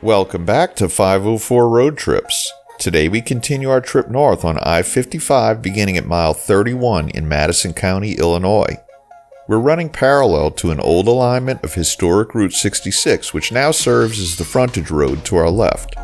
Welcome back to 504 Road Trips. Today we continue our trip north on I-55 beginning at mile 31 in Madison County, Illinois. We're running parallel to an old alignment of historic Route 66, which now serves as the frontage road to our left.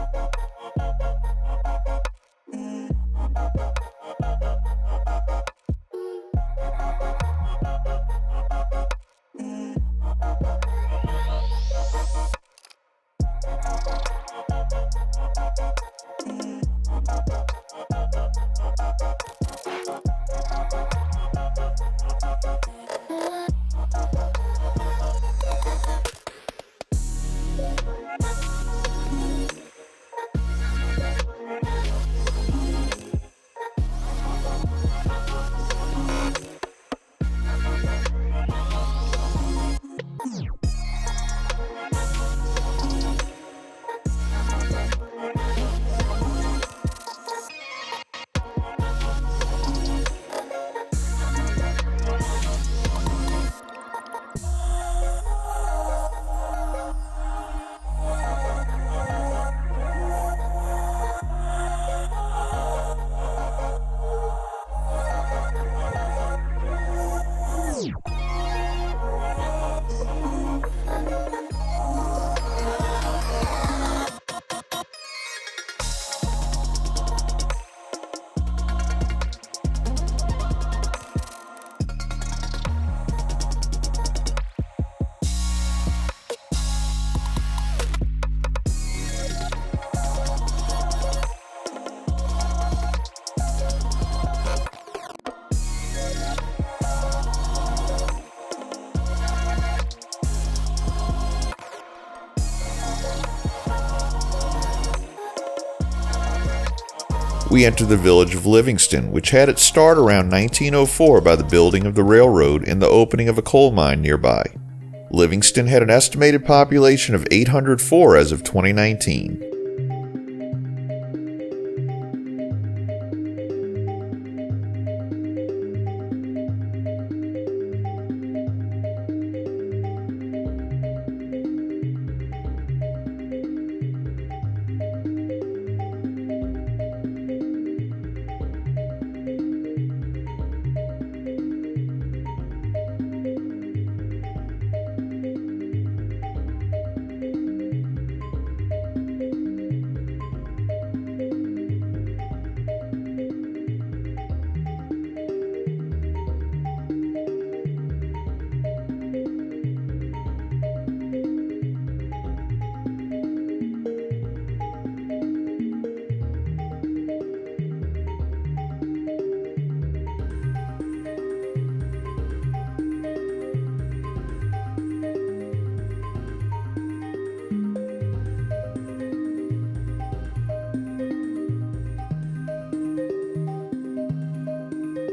We enter the village of Livingston, which had its start around 1904 by the building of the railroad and the opening of a coal mine nearby. Livingston had an estimated population of 804 as of 2019.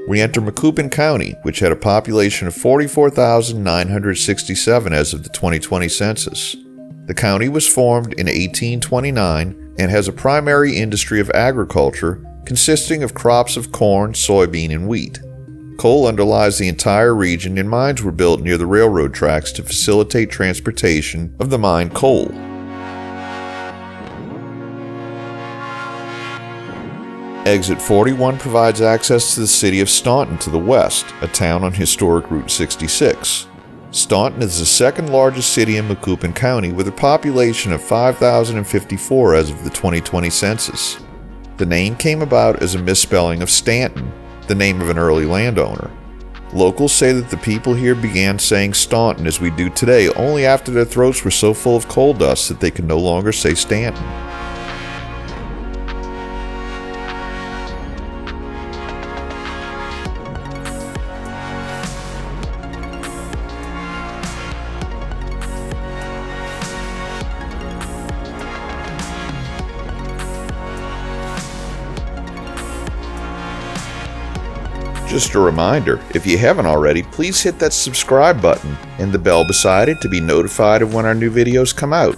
We enter Macoupin County, which had a population of 44,967 as of the 2020 census. The county was formed in 1829 and has a primary industry of agriculture consisting of crops of corn, soybean, and wheat. Coal underlies the entire region, and mines were built near the railroad tracks to facilitate transportation of the mined coal. Exit 41 provides access to the city of Staunton to the west, a town on historic Route 66. Staunton is the second largest city in Macoupin County with a population of 5,054 as of the 2020 census. The name came about as a misspelling of Stanton, the name of an early landowner. Locals say that the people here began saying Staunton as we do today only after their throats were so full of coal dust that they could no longer say Stanton. Just a reminder, if you haven't already, please hit that subscribe button and the bell beside it to be notified of when our new videos come out.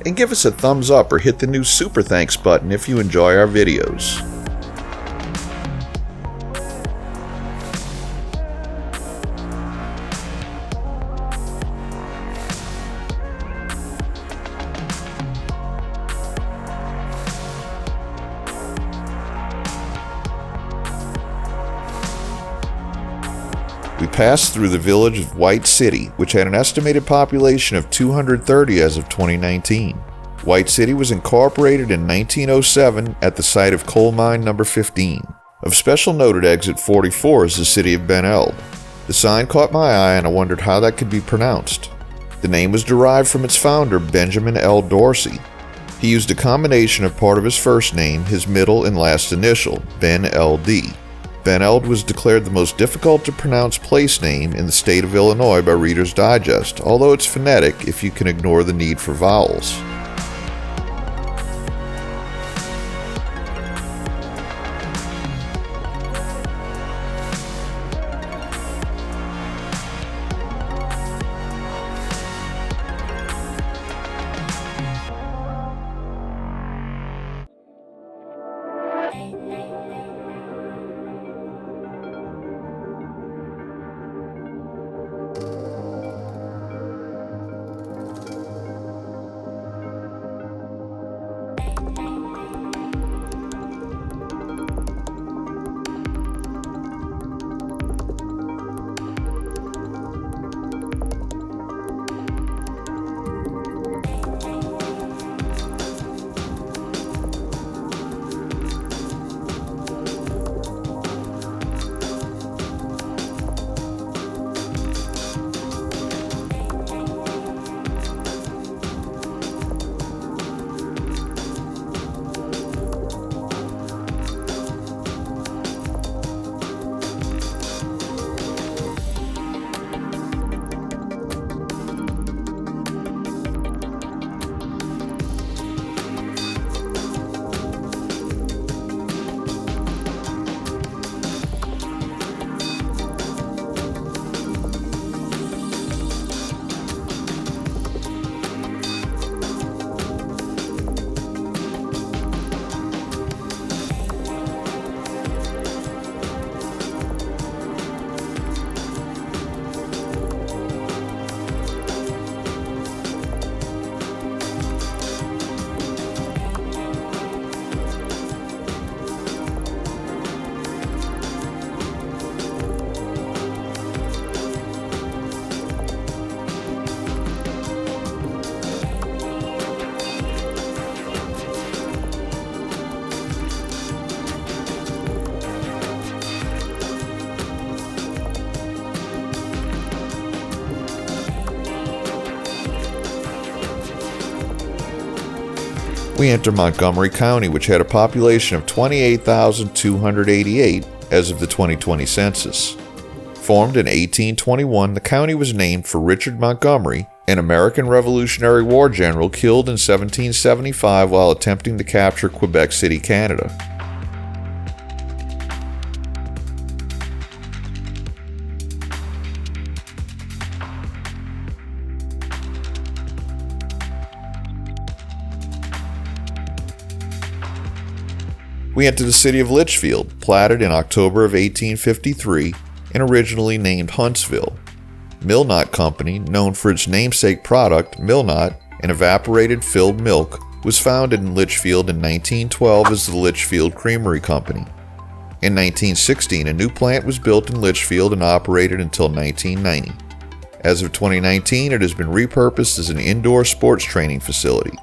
And give us a thumbs up or hit the new super thanks button if you enjoy our videos. We passed through the village of White City, which had an estimated population of 230 as of 2019. White City was incorporated in 1907 at the site of coal mine number 15. Of special note at exit 44 is the city of Ben Eld. The sign caught my eye and I wondered how that could be pronounced. The name was derived from its founder, Benjamin L. Dorsey. He used a combination of part of his first name, his middle and last initial, Ben L.D. Ben Eld was declared the most difficult to pronounce place name in the state of Illinois by Reader's Digest, although it's phonetic if you can ignore the need for vowels. We enter Montgomery County, which had a population of 28,288 as of the 2020 census. Formed in 1821, the county was named for Richard Montgomery, an American Revolutionary War general killed in 1775 while attempting to capture Quebec City, Canada. We enter the city of Litchfield, platted in October of 1853 and originally named Huntsville. Millnot Company, known for its namesake product, Millnot, an evaporated filled milk, was founded in Litchfield in 1912 as the Litchfield Creamery Company. In 1916, a new plant was built in Litchfield and operated until 1990. As of 2019, it has been repurposed as an indoor sports training facility.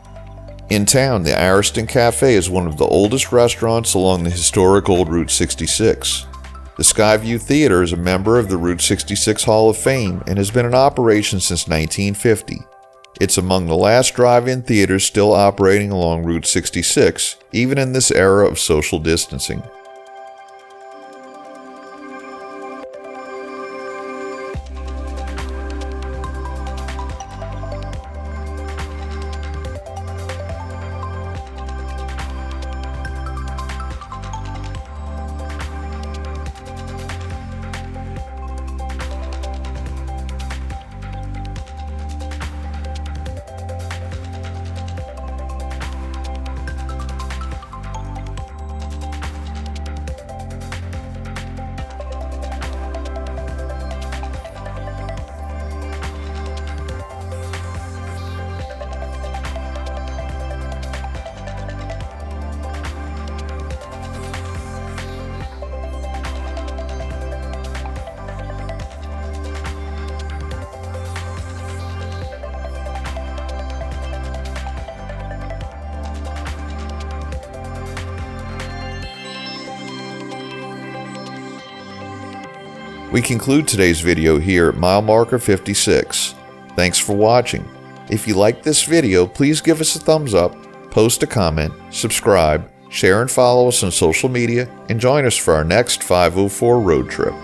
In town, the Ariston Cafe is one of the oldest restaurants along the historic Old Route 66. The Skyview Theater is a member of the Route 66 Hall of Fame and has been in operation since 1950. It's among the last drive-in theaters still operating along Route 66, even in this era of social distancing. We conclude today's video here at mile marker 56. Thanks for watching. If you liked this video, please give us a thumbs up, post a comment, subscribe, share and follow us on social media, and join us for our next 504 road trip.